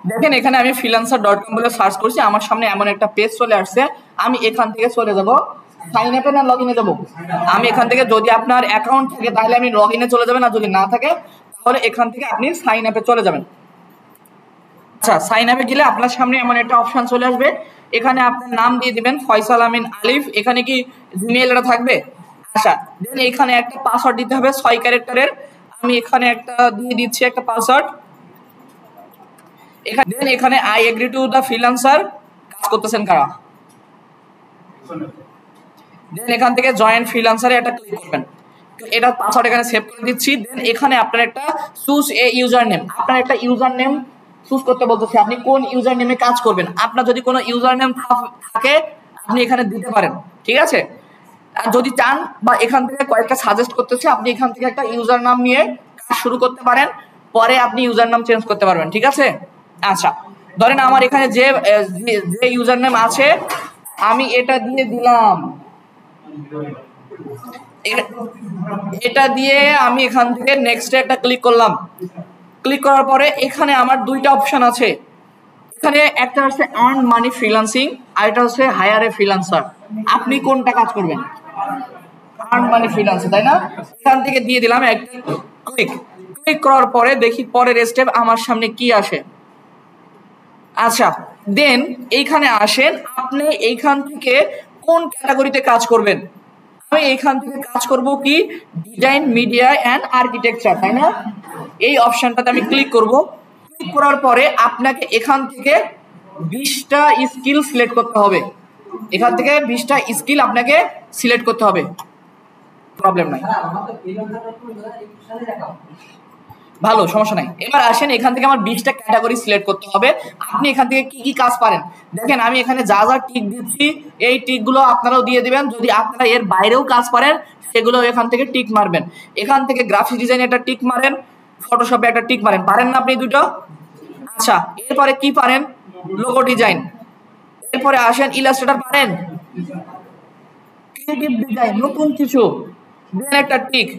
দেখেন এখানে আমি freelancer.com বলে সার্চ করছি, আমার সামনে এমন একটা পেজ চলে আসছে। আমি এখান থেকে চলে যাব সাইন আপে না লগইনে যাব। আমি এখান থেকে, যদি আপনার অ্যাকাউন্ট থাকে তাহলে আমি লগইনে চলে যাবেন, আর যদি না থাকে তাহলে এখান থেকে আপনি সাইন আপে চলে যাবেন। আচ্ছা, সাইন আপে গেলে আপনার সামনে এমন একটা অপশন চলে আসবে, এখানে আপনার নাম দিয়ে দিবেন ফয়সাল আমিন আলিফ। এখানে কি জিমেইলটা থাকবে? আচ্ছা, দেন এখানে একটা পাসওয়ার্ড দিতে হবে 6 ক্যারেক্টারের। আমি এখানে একটা দিয়ে দিচ্ছি একটা পাসওয়ার্ড। এখানে I agree to the freelancer, কাজ করতেছেন কারা। দেন এখান থেকে জয়েন ফ্রিল্যান্সারে একটা ক্লিক করবেন। এটা পাসওয়ার্ড এখানে সেভ করে দিচ্ছি। দেন এখানে আপনার একটা চুজ এ ইউজার নেম, আপনার একটা ইউজার নেম চুজ করতে বলতেছে, আপনি কোন ইউজার নেমে কাজ করবেন। আপনার যদি কোনো ইউজার নেম থাকে আপনি এখানে দিতে পারেন, ঠিক আছে। আর যদি চান বা এখান থেকে কয়েকটা সাজেস্ট করতেছে, আপনি এখান থেকে একটা ইউজার নাম নিয়ে কাজ শুরু করতে পারেন, পরে আপনি ইউজার নাম চেঞ্জ করতে পারবেন, ঠিক আছে। আচ্ছা, ধরেন আমার এখানে যে ইউজার নেম আছে আমি এটা দিয়ে দিলাম, এটা দিয়ে আমি এখান থেকে নেক্সট একটা ক্লিক করলাম। ক্লিক করার পরে এখানে আমার দুইটা অপশন আছে, এখানে একটা হচ্ছে আর্ন মানি ফ্রিল্যান্সিং আর এটা হচ্ছে হায়ার এ ফ্রিল্যান্সার। আপনি কোনটা কাজ করবেন? আর্ন মানি ফ্রিল্যান্সার, তাই না? এখান থেকে দিয়ে দিলাম একটা ক্লিক। ক্লিক করার পরে দেখি পরের স্টেপ আমার সামনে কি আসে। আচ্ছা, দেন এইখানে আসেন, আপনি এইখান থেকে কোন ক্যাটাগরিতে কাজ করবেন। আমি এইখান থেকে কাজ করব কি ডিজাইন, মিডিয়া এন্ড আর্কিটেকচার, তাই না? এই অপশনটাতে আমি ক্লিক করব। ক্লিক করার পরে আপনাকে এখান থেকে 20টা স্কিল সিলেক্ট করতে হবে। এখান থেকে 20টা স্কিল আপনাকে সিলেক্ট করতে হবে, প্রবলেম নাই, ভালো, সমস্যা নাই। এবার আসেন, এখান থেকে আমার 20টা ক্যাটাগরি সিলেক্ট করতে হবে। আপনি এখান থেকে কি কি কাজ পারেন দেখেন, আমি এখানে যা যা টিক দিচ্ছি এই টিকগুলো আপনারাও দিয়ে দিবেন। যদি আপনারা এর বাইরেও কাজ পারেন সেগুলো এখান থেকে টিক মারবেন। এখান থেকে গ্রাফিক ডিজাইন একটা টিক মারেন, ফটোশপে একটা টিক মারেন, পারেন না আপনি দুটো? আচ্ছা, এরপরে কি পারেন? Logo design. এরপরে আসেন ইলাস্ট্রেটর পারেন, ক্রিয়েটিভ ডিজাইন, নতুন কিছু, দেন একটা টিক।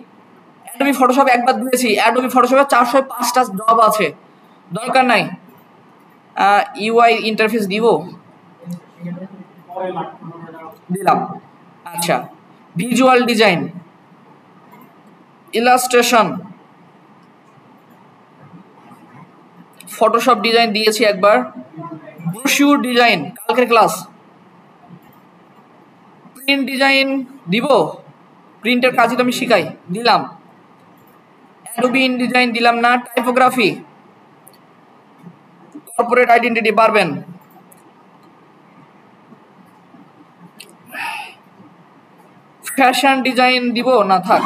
অ্যাডোবি ফটোশপ একবার দিয়েছি, অ্যাডোবি ফটোশপে 405টা জব আছে, দরকার নাই। ইউআই ইন্টারফেস দিব, দিলাম। আচ্ছা, visual design, illustration, Photoshop design দিয়েছি একবার, ব্রোশিউর ডিজাইন কালকের ক্লাস, প্রিন্ট ডিজাইন দিব, প্রিন্টের কাজই তো আমি শিখাই, দিলাম। অ্যাডোবি ইনডিজাইন দিলাম না, টাইপোগ্রাফি, কর্পোরেট আইডেন্টিটি পারবেন, ফ্যাশন ডিজাইন দিব না, থাক।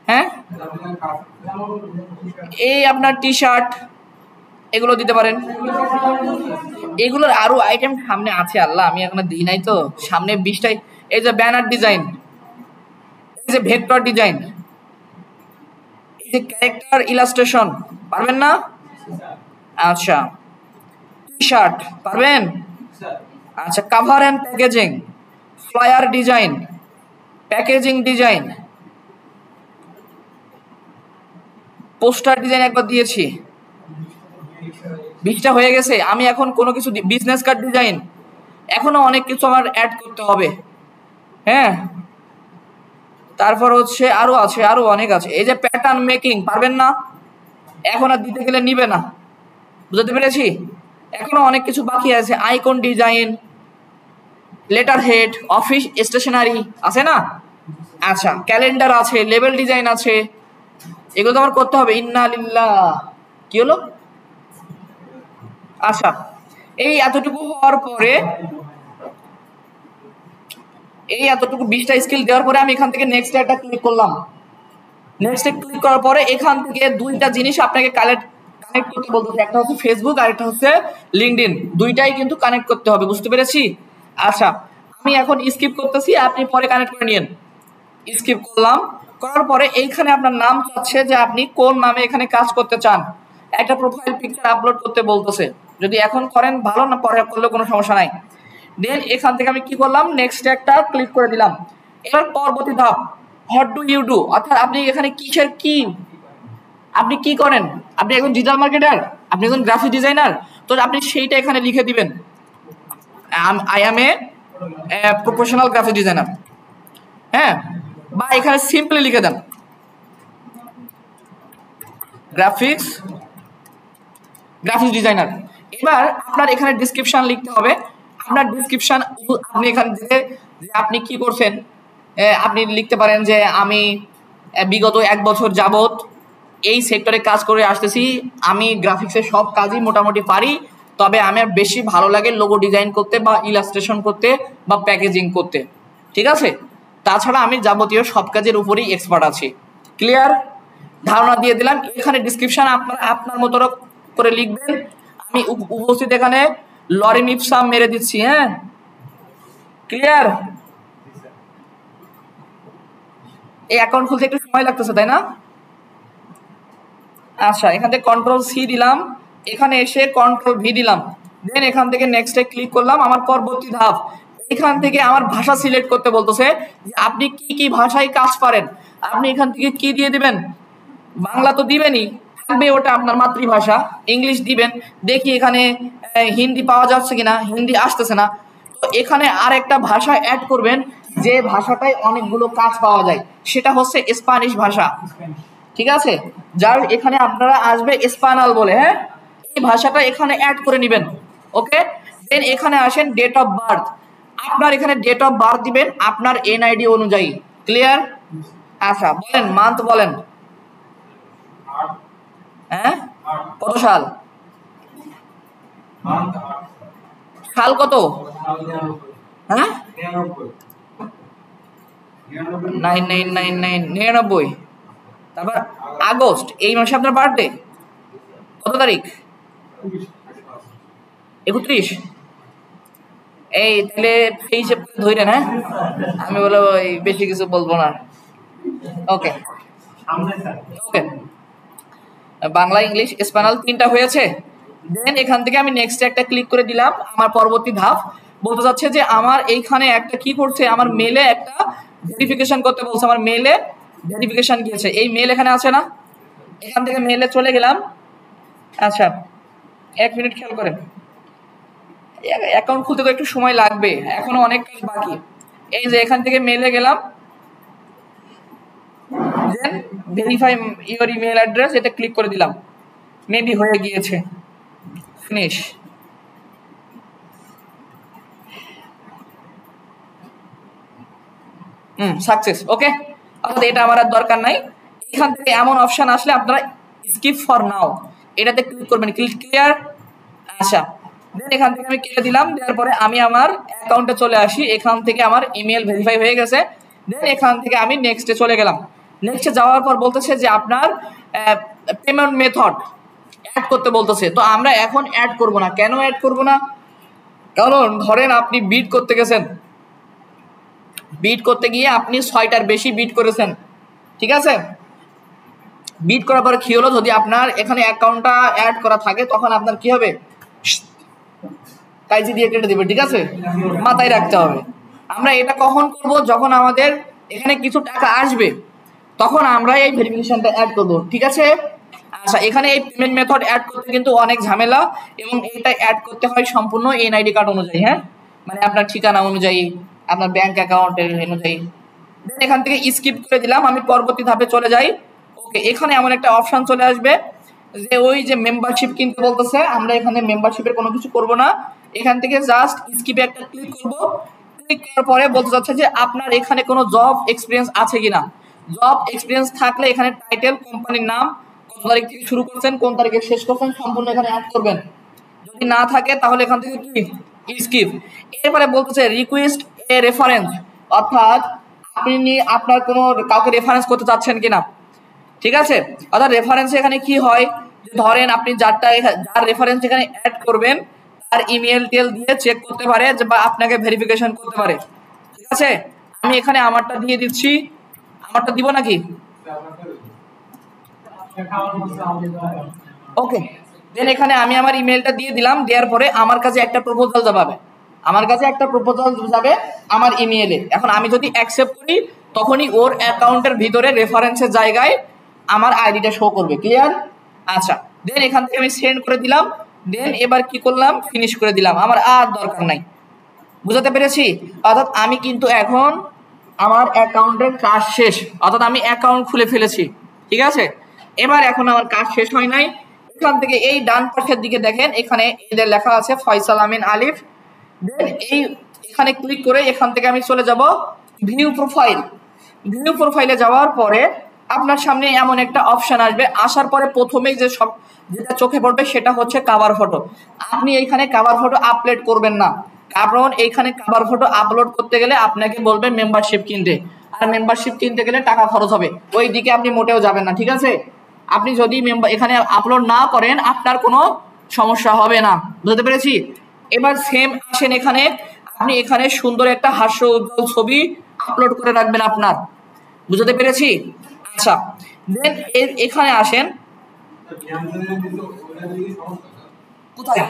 হ্যাঁ, এই আপনার টি শার্ট এগুলো দিতে পারেন। এগুলোর আরো আইটেম সামনে আছে, আল্লাহ আমি এখনো দিই নাই তো, সামনে 20টাই। এই যে ব্যানার ডিজাইন, এই যে ভেক্টর ডিজাইন, এই যে ক্যারেক্টার ইলাস্ট্রেশন, পারবেন না? আচ্ছা, টি শার্ট পারবেন? আচ্ছা, cover and packaging, flyer design, packaging design, poster design একবার দিয়েছি, 20টা হয়ে গেছে। আমি এখন কোনো কিছু বিজনেস কার্ড ডিজাইন, এখনো অনেক কিছু আমার অ্যাড করতে হবে। হ্যাঁ, তারপর হচ্ছে আরো আছে, আরো অনেক আছে। এই যে প্যাটার্ন মেকিং, পারবেন না? এখন আর দিতে গেলে নিবে না, বুঝতে পেরেছি। এখনো অনেক কিছু বাকি আছে, icon design, letterhead, office stationery আছে না? আচ্ছা, ক্যালেন্ডার আছে, লেবেল ডিজাইন আছে, এগুলো তো আমার করতে হবে। ইন্না লিল্লাহ, কি হলো? আচ্ছা, এই এতটুকু হওয়ার পরে, এই এতটুকু 20টা স্কিল দেওয়ার পরে আমি এখান থেকে নেক্সট একটা ক্লিক করলাম। নেক্সট ক্লিক করার পরে এখান থেকে দুইটা জিনিস আপনাকে কানেক্ট করতে বলতেছে, একটা হচ্ছে ফেসবুক আর একটা হচ্ছে লিঙ্কডইন, দুইটাই কিন্তু কানেক্ট করতে হবে, বুঝতে পেরেছি। আচ্ছা, আমি এখন স্কিপ করতেছি, আপনি পরে কানেক্ট করে নিন। স্কিপ করলাম, করার পরে এইখানে আপনার নাম চাচ্ছে যে আপনি কোন নামে এখানে কাজ করতে চান। একটা প্রোফাইল পিকচার আপলোড করতে বলতেছে, যদি এখন করেন ভালো, না পরে করলে কোনো সমস্যা নাই। দেন এখান থেকে আমি কি করলাম, নেক্সট একটা ক্লিক করে দিলাম। এবার পরবর্তী ধাপ, হোয়াট ডু ইউ ডু, অর্থাৎ আপনি এখানে কিসের কি আপনি কি করেন, আপনি একজন ডিজিটাল মার্কেটার, আপনি একজন গ্রাফিক ডিজাইনার, তো আপনি সেইটা এখানে লিখে দিবেন, I M a professional graphic designer. হ্যাঁ, বা এখানে সিম্পলি লিখে দেন গ্রাফিক্স ডিজাইনার। এবার আপনার এখানে ডেসক্রিপশন লিখতে হবে। আপনার ডেসক্রিপশন আপনি এখান থেকে যে আপনি কি করছেন, আপনি লিখতে পারেন যে আমি বিগত 1 বছর যাবত এই সেক্টরে কাজ করে আসতেছি, আমি গ্রাফিক্সের সব কাজই মোটামুটি পারি, তবে আমার বেশি ভালো লাগে লোগো ডিজাইন করতে বা ইলাস্ট্রেশন করতে বা প্যাকেজিং করতে, ঠিক আছে? তাছাড়া আমি যাবতীয় সব কাজের উপরেই এক্সপার্ট আছি। ক্লিয়ার? ধারণা দিয়ে দিলাম। এখানে ডিসক্রিপশন আপনার মতো করে লিখবেন। আমি উপস্থিত এখানে লরিম ইপসাম মেরে দিচ্ছি। হ্যাঁ, ক্লিয়ার? এই অ্যাকাউন্ট খুলতে একটু সময় লাগতেছে, তাই না? আচ্ছা, এখান থেকে কন্ট্রোল সি দিলাম, এখানে এসে কন্ট্রোল ভি দিলাম, দেন এখান থেকে নেক্সটে ক্লিক করলাম। আমার পরবর্তী ধাপ, এখান থেকে আমার ভাষা সিলেক্ট করতে বলতেছে যে আপনি কি কি ভাষায় কাজ পারেন। আপনি এখান থেকে কি দিয়ে দিবেন, বাংলা তো দিবেনই, থাকবে ওটা আপনার মাতৃভাষা, ইংলিশ দিবেন। দেখি এখানে হিন্দি পাওয়া যাচ্ছে কিনা, হিন্দি আসতেছে না, তো এখানে আর একটা ভাষা অ্যাড করবেন যে ভাষাটায় অনেকগুলো কাজ পাওয়া যায়, সেটা হচ্ছে স্প্যানিশ ভাষা, ঠিক আছে? যার এখানে আপনারা আসবে স্প্যানাল বলে। হ্যাঁ, এই ভাষাটা এখানে অ্যাড করে নেবেন। ওকে, দেন এখানে আসেন ডেট অফ বার্থ। আপনার এখানে ডেট অফ বার্থ দিবেন আপনার এনআইডি অনুযায়ী। ক্লিয়ার? আচ্ছা, বলেন মান্থ বলেন। হ্যাঁ, কত সাল? সাল কত? হ্যাঁ, 9999 তারপর আগস্ট, এই মাসে আপনার বার্থডে কত তারিখ? 31। এই তাহলে এই হিসেব ধরেন। হ্যাঁ, আমি বলো বেশি কিছু বলবো না। ওকে ওকে, বাংলা ইংলিশ স্প্যানাল 3টা হয়েছে। দেন এখান থেকে আমি নেক্সট একটা ক্লিক করে দিলাম। আমার পরবর্তী ধাপ বলতে যাচ্ছে যে আমার এইখানে একটা কি করছে, আমার মেলে একটা ভেরিফিকেশন করতে বলছে। আমার মেলে ভেরিফিকেশন গিয়েছে, এই মেল এখানে আছে না, এখান থেকে মেলে চলে গেলাম। আচ্ছা, 1 মিনিট খেয়াল করেন, অ্যাকাউন্ট খুলতে তো একটু সময় লাগবে, এখনো অনেক কাজ বাকি। এই যে এখান থেকে মেলে গেলাম, then verify your email address, এটা ক্লিক করে দিলাম, মেবি হয়ে গিয়েছে। ফিনিশ। সাকসেস। ওকে, অর্থাৎ এটা আমার আর দরকার নাই। এখান থেকে এমন অপশন আসলে আপনারা স্কিপ ফর নাও এটাতে ক্লিক করবেন। ক্লিয়ার? আচ্ছা, দেন এখান থেকে আমি কেটে দিলাম। দেওয়ার পরে আমি আমার অ্যাকাউন্টে চলে আসি। এখান থেকে আমার ইমেল ভেরিফাই হয়ে গেছে। দেন এখান থেকে আমি নেক্সটে চলে গেলাম। নেক্সটে যাওয়ার পর বলতেছে যে আপনার পেমেন্ট মেথড অ্যাড করতে বলতেছে। তো আমরা এখন অ্যাড করব না। কেন অ্যাড করব না? কারণ ধরেন আপনি বিড করতে গেছেন, বিড করতে গিয়ে আপনি 6টার বেশি বিড করেছেন, ঠিক আছে? বিড করার পরে কি হলো, যদি আপনার এখানে অ্যাকাউন্টটা অ্যাড করা থাকে তখন আপনার কি হবে, কাইজি দিয়ে কেটে দেবে, ঠিক আছে? মাথায় রাখতে হবে। আমরা এটা কখন করব, যখন আমাদের এখানে কিছু টাকা আসবে তখন আমরা এই ভেরিফিকেশনটা অ্যাড করব, ঠিক আছে? আচ্ছা, এখানে এই পেমেন্ট মেথড অ্যাড করতে কিন্তু অনেক ঝামেলা, এবং এটা অ্যাড করতে হয় সম্পূর্ণ এনআইডি কার্ড অনুযায়ী। হ্যাঁ, মানে আপনার ঠিকানা অনুযায়ী, আপনার ব্যাংক অ্যাকাউন্টের অনুযায়ী। দেন এখান থেকে স্কিপ করে দিলাম, আমি পরবর্তী ধাপে চলে যাই। ওকে, এখানে এমন একটা অপশন চলে আসবে যে ওই যে মেম্বারশিপ কিনতে বলতেছে, আমরা এখানে মেম্বারশিপের কোনো কিছু করব না। এখান থেকে জাস্ট স্কিপে একটা ক্লিক করব। ক্লিক করার পরে বলতে যাচ্ছে যে আপনার এখানে কোনো জব এক্সপিরিয়েন্স আছে কিনা। জব এক্সপিরিয়েন্স থাকলে এখানে টাইটেল, কোম্পানির নাম, কত তারিখ থেকে শুরু করছেন, কোন তারিখে শেষ করছেন, সম্পূর্ণ এখানে অ্যাড করবেন। যদি না থাকে তাহলে এখান থেকে কি স্কিপ। এরপরে বলতেছে রিকোয়েস্ট এ রেফারেন্স, অর্থাৎ আপনি আপনার কোনো কাউকে রেফারেন্স করতে চাচ্ছেন কিনা, ঠিক আছে? অর্থাৎ রেফারেন্স এখানে কি হয়, ধরেন আপনি যার রেফারেন্স এখানে অ্যাড করবেন তার ইমেল টেল দিয়ে চেক করতে পারে বা আপনাকে ভেরিফিকেশন করতে পারে, ঠিক আছে? আমি এখানে আমারটা দিয়ে দিচ্ছি। আমারটা দিব নাকি? ওকে, দেন এখানে আমি আমার ইমেলটা দিয়ে দিলাম। দেওয়ার পরে আমার কাছে একটা প্রপোজাল যাবে, আমার ইমেইলে। এখন আমি যদি অ্যাকসেপ্ট করি তখনই ওর অ্যাকাউন্টের ভিতরে রেফারেন্সের জায়গায় আমার আইডিটা শো করবে। ক্লিয়ার? আচ্ছা, দেন এখান থেকে আমি সেন্ড করে দিলাম, দেন এবার কি করলাম, ফিনিশ করে দিলাম, আমার আর দরকার নাই। বুঝাতে পেরেছি? অর্থাৎ আমি কিন্তু এখন আমার অ্যাকাউন্টের কাজ শেষ, অর্থাৎ আমি অ্যাকাউন্ট খুলে ফেলেছি। ঠিক আছে, এবার এখন আমার কাজ শেষ হয় নাই। এখান থেকে এই ডান পাশের দিকে দেখেন, এখানে এদের লেখা আছে ফয়সাল আমিন আলিফ। দেন এখানে ক্লিক করে এখান থেকে আমি চলে যাব ভিউ প্রোফাইল। ভিউ প্রোফাইলে যাওয়ার পরে আপনার সামনে এমন একটা অপশন আসবে, আসার পরে প্রথমেই যেটা চোখে পড়বে সেটা হচ্ছে কভার ফটো। আপনি এইখানে কভার ফটো আপলোড করবেন না, কারণ এইখানে কভার ফটো আপলোড করতে গেলে আপনাকে বলবে মেম্বারশিপ কিনতে, আর মেম্বারশিপ কিনতে গেলে টাকা খরচ হবে, ওই দিকে আপনি মোটেও যাবেন না। ঠিক আছে, আপনি যদি এখানে আপলোড না করেন আপনার কোনো সমস্যা হবে না। বুঝতে পেরেছি? এবার সেম আসেন এখানে, আপনি এখানে সুন্দর একটা হাস্য উজ্জ্বল ছবি আপলোড করে রাখবেন আপনার। বুঝতে পেরেছি? আচ্ছা, দেন এখানে আসেন, কোথায়,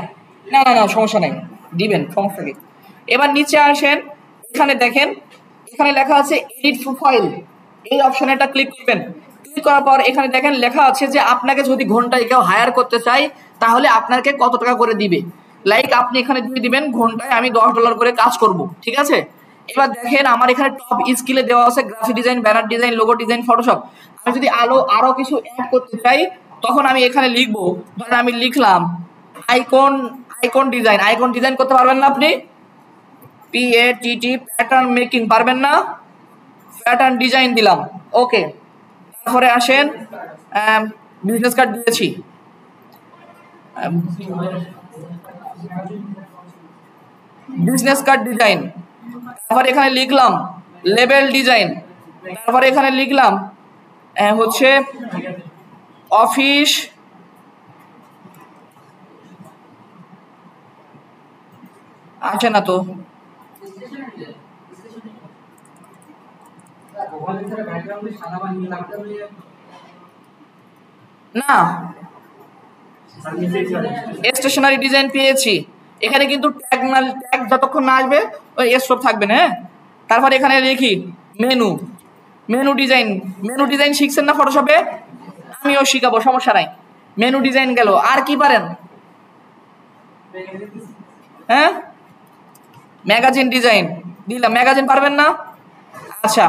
না না না সমস্যা নাই, দিবেন, সমস্যা কি। এবার নিচে আসেন, এখানে দেখেন এখানে লেখা আছে এডিট প্রোফাইল, এই অপশনে একটা ক্লিক করবেন। ক্লিক করার পর এখানে দেখেন লেখা আছে যে আপনাকে যদি ঘন্টায় কেউ হায়ার করতে চায় তাহলে আপনাকে কত টাকা করে দিবে। লাইক আপনি এখানে দিয়ে দিবেন ঘন্টায় আমি $10 করে কাজ করব। ঠিক আছে, এবার দেখেন আমার এখানে টপ স্কিলে দেওয়া আছে graphic design, banner design, logo design, Photoshop. আমি যদি আরো কিছু অ্যাড করতে চাই তখন আমি এখানে লিখবো, ধরেন আমি লিখলাম আইকন ডিজাইন করতে পারবেন না আপনি? PATT প্যাটার্ন মেকিং পারবেন না? প্যাটার্ন ডিজাইন দিলাম, ওকে। তারপরে আসেন বিজনেস কার্ড দিয়েছি, বিজনেস কার্ড ডিজাইন। তারপরে এখানে লিখলাম লেবেল ডিজাইন। তারপরে এখানে লিখলাম হচ্ছে অফিস আছে না তো, না স্টেশনারি ডিজাইন পেয়েছি। এখানে কিন্তু ট্যাগ যতক্ষণ না আসবে ওই স্টপ থাকবে না। হ্যাঁ, তারপর এখানে লিখি মেনু ডিজাইন শিখছেন না ফটোশপে? আমিও শিখাবো, সমস্যা নাই। মেনু ডিজাইন গেল, আর কি পারেন? হ্যাঁ, ম্যাগাজিন ডিজাইন দিলাম, ম্যাগাজিন পারবেন না? আচ্ছা,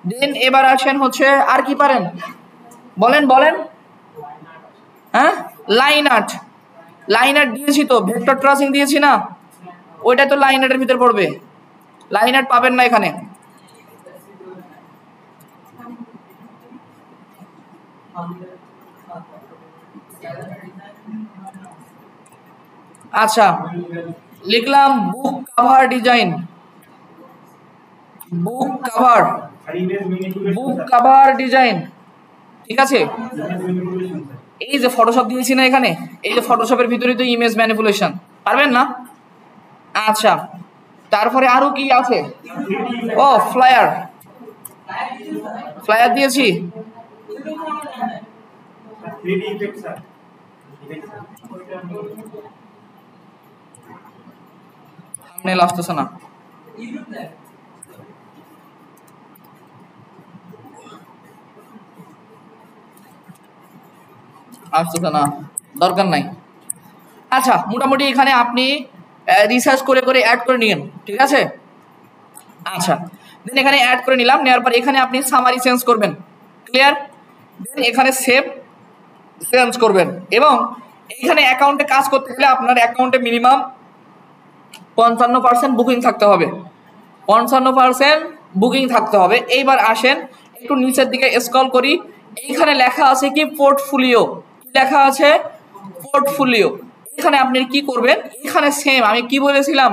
দেন এবার আসেন হচ্ছে আর কি পারেন বলেন। হ্যাঁ, লাইন আর্ট দিয়েছি তো, ভেক্টর ট্রেসিং দিয়েছি না, ওইটা তো লাইন আর্টের ভিতর পড়বে। লাইন আর্ট পাবেন না এখানে। আচ্ছা, লিখলাম বুক কভার ডিজাইন, বুক কভার ডিজাইন। ঠিক আছে, এই যে ফটোশপ দিয়েছি না এখানে, এই যে ফটোশপের ভিতরে তো ইমেজ ম্যানিপুলেশন, পারবেন না? আচ্ছা, তারপরে আরো কি আছে? ও ফ্লায়ার দিয়েছি। থাম্বনেল আসতেছে না, দরকার নাই। আচ্ছা, মোটামুটি এখানে আপনি রিসার্চ করে অ্যাড করে নিন। ঠিক আছে, আচ্ছা, দেন এখানে অ্যাড করে নিলাম, নেওয়ার পর এখানে আপনি সামারি চেঞ্জ করবেন। ক্লিয়ার? দেন এখানে সেভ চেঞ্জ করবেন, এবং এখানে অ্যাকাউন্টে কাজ করতে গেলে আপনার অ্যাকাউন্টে মিনিমাম 55% বুকিং থাকতে হবে, 55% বুকিং থাকতে হবে। এইবার আসেন একটু নিচের দিকে স্ক্রল করি, এইখানে লেখা আছে কি পোর্টফোলিও, কি লেখা আছে? পোর্টফোলিও। এখানে আপনি কি করবেন, এখানে সেম আমি কি বলেছিলাম,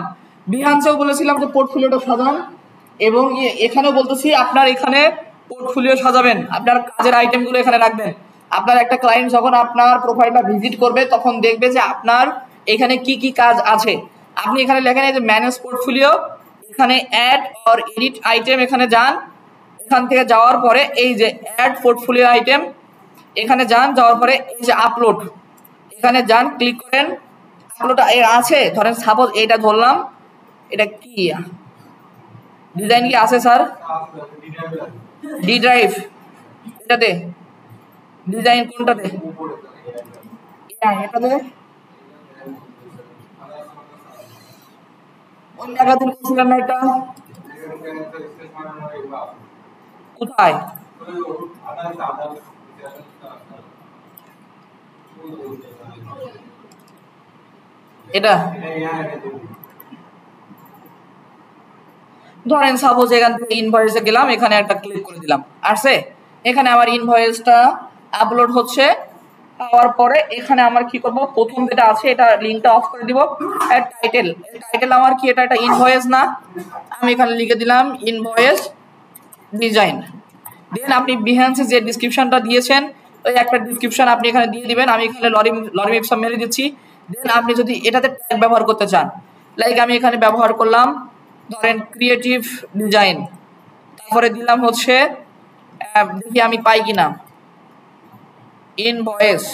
বিহান্সেও বলেছিলাম যে পোর্টফোলিওটা সাজান, এবং এখানেও বলতেছি আপনার এখানে পোর্টফোলিও সাজাবেন, আপনার কাজের আইটেমগুলো এখানে রাখবেন। আপনার একটা ক্লায়েন্ট যখন আপনার প্রোফাইলটা ভিজিট করবে তখন দেখবে যে আপনার এখানে কি কি কাজ আছে। আপনি এখানে লেখেন এই যে ম্যানেজ পোর্টফোলিও, এখানে অ্যাড অর এডিট আইটেম, এখানে যান, এখান থেকে যাওয়ার পরে এই যে অ্যাড পোর্টফোলিও আইটেম, এখানে যান, যাওয়ার পরে এই যে আপলোড, এখানে যান, ক্লিক করেন। আপলোড আছে, ধরেন সাপোজ এইটা ধরলাম, এটা কি ডিজাইন কি আছে স্যার? ডি ড্রাইভ, এটাতে ডিজাইন কোনটাতে? এটাতে ওই জায়গা থেকে করছিলেন না এটা? কোথায়? এটা ধরেন সাপোজ এখান থেকে ইনভয়েসে গেলাম, এখানে একটা ক্লিক করে দিলাম, আসছে এখানে আমার ইনভয়েসটা আপলোড হচ্ছে। পাওয়ার পরে এখানে আমার কি করব, প্রথম যেটা আছে এটা লিংকটা অফ করে দিব। আর টাইটেল আমার কি, এটা একটা ইনভয়েস না? আমি এখানে লিখে দিলাম ইনভয়েস ডিজাইন। দেন আপনি বিহ্যান্সে যে ডেসক্রিপশনটা দিয়েছেন ওই একটা ডেসক্রিপশন আপনি এখানে দিয়ে দিবেন। আমি এখানে লরিম ইপসাম মেরে দিচ্ছি। দেন আপনি যদি এটাতে ট্যাগ ব্যবহার করতে চান, লাইক আমি এখানে ব্যবহার করলাম ধরেন ক্রিয়েটিভ ডিজাইন, তারপরে দিলাম হচ্ছে দেখি আমি পাই কিনা ইনভয়েস।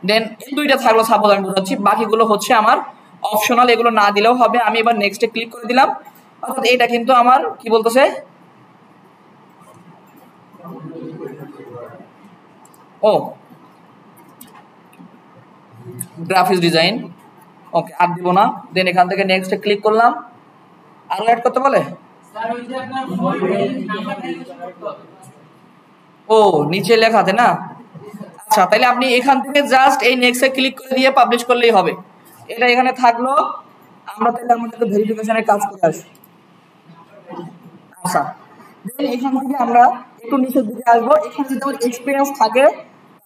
দেন এই দুইটা থাকলো সাপোজ, আমি বোঝাচ্ছি, বাকিগুলো হচ্ছে আমার অপশনাল, এগুলো না দিলেও হবে। আমি এবার নেক্সটে ক্লিক করে দিলাম, অর্থাৎ এটা কিন্তু আমার কি বলতেছে, ও গ্রাফিক্স ডিজাইন, ওকে আর দিব না। দেন এখান থেকে নেক্সটে ক্লিক করলাম, আরো অ্যাড করতে বলে, ও নিচে লেখাতে না? আচ্ছা তাহলে আপনি এখান থেকে জাস্ট এই নেক্সটে ক্লিক করে দিয়ে পাবলিশ করলেই হবে। এটা এখানে থাকলো, আমরা তাহলে আমাদের ভেরিফিকেশনের কাজ করে আসি। আচ্ছা দেন এখান থেকে আমরা একটু নিচের দিকে আসবো। এখানে যদি আমার এক্সপিরিয়েন্স থাকে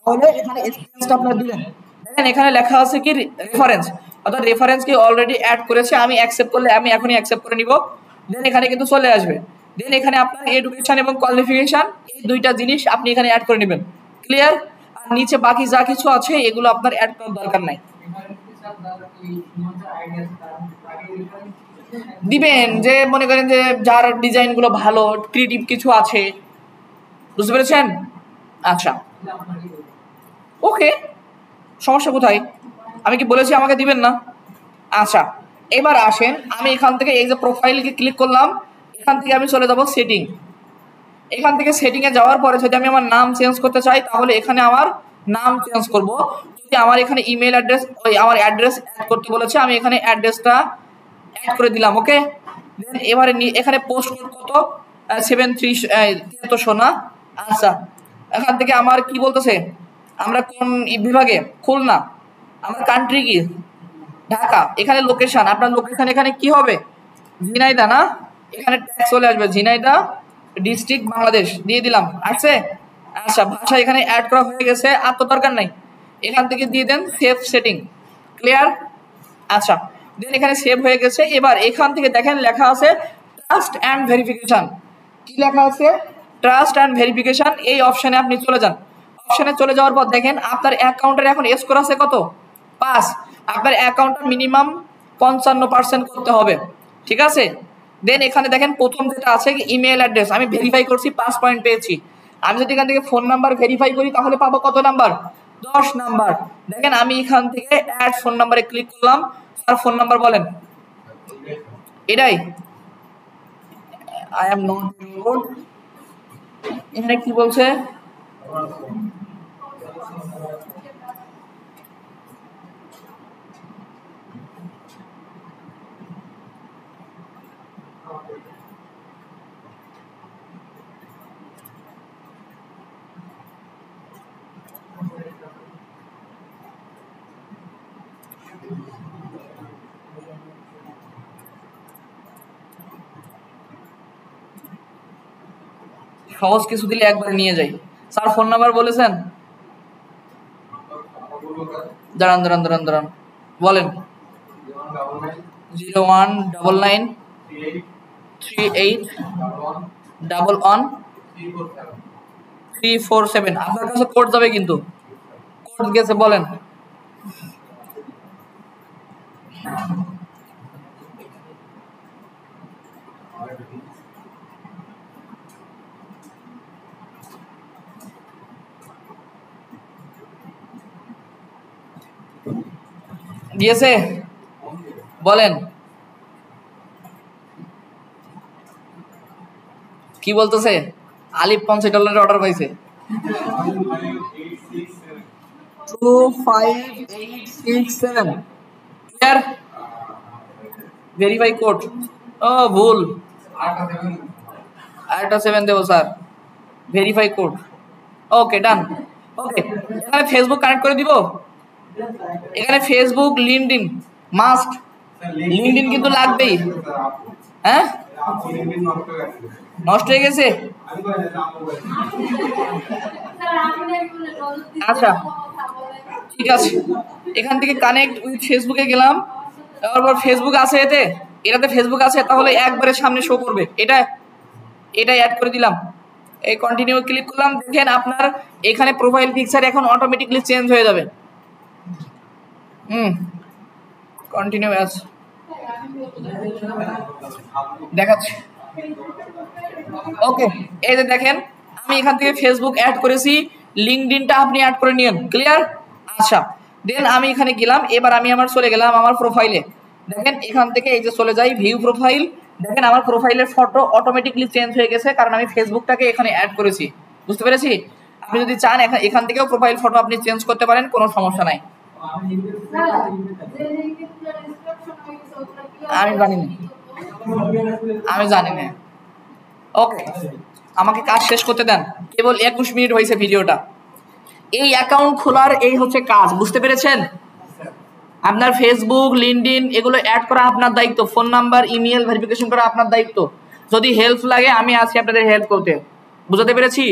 তাহলে এখানে এক্সপিরিয়েন্সটা আপনারা দিবেন। দেখেন এখানে লেখা আছে কি রেফারেন্স, অর্থাৎ রেফারেন্স কি অলরেডি অ্যাড করেছে, আমি অ্যাকসেপ্ট করলে আমি এখনই অ্যাকসেপ্ট করে নিব। দেন এখানে কিন্তু চলে আসবে। দেন এখানে আপনার এডুকেশন এবং কোয়ালিফিকেশন এই দুইটা জিনিস আপনি এখানে অ্যাড করে নেবেন। ক্লিয়ার? আর নিচে বাকি যা কিছু আছে এগুলো আপনার অ্যাড করার দরকার নাই। দিবেন যে মনে করেন যে যার ডিজাইন গুলো ভালো ক্রিয়েটিভ কিছু আছে, বুঝতে পেরেছেন? আচ্ছা ওকে, সমস্যা কোথায়? আমি কি বলেছি আমাকে দিবেন না? আচ্ছা এবার আসেন, আমি এখান থেকে এই যে প্রোফাইলকে ক্লিক করলাম, এখান থেকে আমি চলে যাব সেটিং। এখান থেকে সেটিংয়ে যাওয়ার পরে যদি আমি আমার নাম চেঞ্জ করতে চাই তাহলে এখানে আমার নাম চেঞ্জ করব। যদি আমার এখানে ইমেল অ্যাড্রেস, ওই আমার অ্যাড্রেস অ্যাড করতে বলেছে, আমি এখানে অ্যাড্রেসটা অ্যাড করে দিলাম। ওকে দেন এবারে এখানে পোস্ট কোড কত, 73 না? আচ্ছা এখান থেকে আমার কি বলতেছে, আমরা কোন বিভাগে, খুলনা। আমার কান্ট্রি কি, ঢাকা। এখানে লোকেশন, আপনার লোকেশন এখানে কি হবে, ঝিনাইদহ না? এখানে ট্যাগ চলে আসবে ঝিনাইদহ ডিস্ট্রিক্ট বাংলাদেশ, দিয়ে দিলাম, আসছে। আচ্ছা ভাষা এখানে অ্যাড করা হয়ে গেছে, আর তো দরকার নাই, এখান থেকে দিয়ে দেন সেভ সেটিং। ক্লিয়ার? আচ্ছা দেন এখানে সেভ হয়ে গেছে। এবার এখান থেকে দেখেন লেখা আছে ট্রাস্ট অ্যান্ড ভেরিফিকেশন। কি লেখা আছে? Trust and verification. এই অপশনে আপনি চলে যান। অপশনে চলে যাওয়ার পর দেখেন আপনার অ্যাকাউন্টের এখন স্কোর আছে কত, 5। আপনার অ্যাকাউন্টটা মিনিমাম 55% করতে হবে, ঠিক আছে? দেন এখানে দেখেন প্রথম যেটা আছে ইমেল অ্যাড্রেস, আমি ভেরিফাই করছি 5 পয়েন্ট পেয়েছি। আমি যদি এখান থেকে ফোন নাম্বার ভেরিফাই করি তাহলে পাবো কত নাম্বার, 10 নাম্বার। দেখেন আমি এখান থেকে অ্যাড ফোন নাম্বারে ক্লিক করলাম। স্যার ফোন নাম্বার বলেন। এটাই আই এম নট রোড। এখানে কি বলছে, সহজ কিছু দিলে একবারে নিয়ে যাই। স্যার ফোন নাম্বার বলেছেন, দাঁড়ান দাঁড়ান দাঁড়ান দাঁড়ান, বলেন। 01993811 আপনার কাছে কোড যাবে, কিন্তু কোড গেছে, বলেন। দিয়েছে, বলেন কি বলতেছে। আলিফ $50 অর্ডার পাইছে 25867 ক্লিয়ার ভেরিফাই কোড ও ভুল আরেকটা 7 দেবো স্যার ভেরিফাই কোড ওকে ডান ওকে এখানে ফেসবুক কানেক্ট করে দিব এখানে ফেসবুক লিঙ্কডইন মাস্ট লিঙ্কডইন কিন্তু লাগবেই হ্যাঁ নষ্ট হয়ে গেছে আচ্ছা ঠিক আছে এখান থেকে কানেক্ট উইথ ফেসবুকে গেলাম তারপর ফেসবুক আছে এটাতে ফেসবুক আছে তাহলে একবারে সামনে শো করবে এটা অ্যাড করে দিলাম এই কন্টিনিউ ক্লিক করলাম দেখেন আপনার এখানে প্রোফাইল পিকচার এখন অটোমেটিক্যালি চেঞ্জ হয়ে যাবে কন্টিনিউ অ্যাজ দেখাচ্ছি ওকে এই যে দেখেন আমি এখান থেকে ফেসবুক অ্যাড করেছি লিঙ্কডইনটা আপনি অ্যাড করে নিন ক্লিয়ার আচ্ছা দেন আমি এখানে গেলাম এবার আমি আমার চলে গেলাম আমার প্রোফাইলে দেখেন এখান থেকে এই যে চলে যাই ভিউ প্রোফাইল দেখেন আমার প্রোফাইলের ফটো অটোমেটিক্যালি চেঞ্জ হয়ে গেছে কারণ আমি ফেসবুকটাকে এখানে অ্যাড করেছি বুঝতে পেরেছি আপনি যদি চান এখান থেকেও প্রোফাইল ফটো আপনি চেঞ্জ করতে পারেন কোনো সমস্যা নাই আমি জানি না ওকে আমাকে কাজ শেষ করতে দেন কেবল 21 মিনিট হয়েছে ভিডিওটা এই অ্যাকাউন্ট খোলার এই হচ্ছে কাজ বুঝতে পেরেছেন আপনার ফেসবুক লিঙ্কডইন এগুলো অ্যাড করা আপনার দায়িত্ব ফোন নাম্বার ইমেল ভেরিফিকেশন করা আপনার দায়িত্ব যদি হেল্প লাগে আমি আছি আপনাদের হেল্প করতে বুঝাতে পেরেছি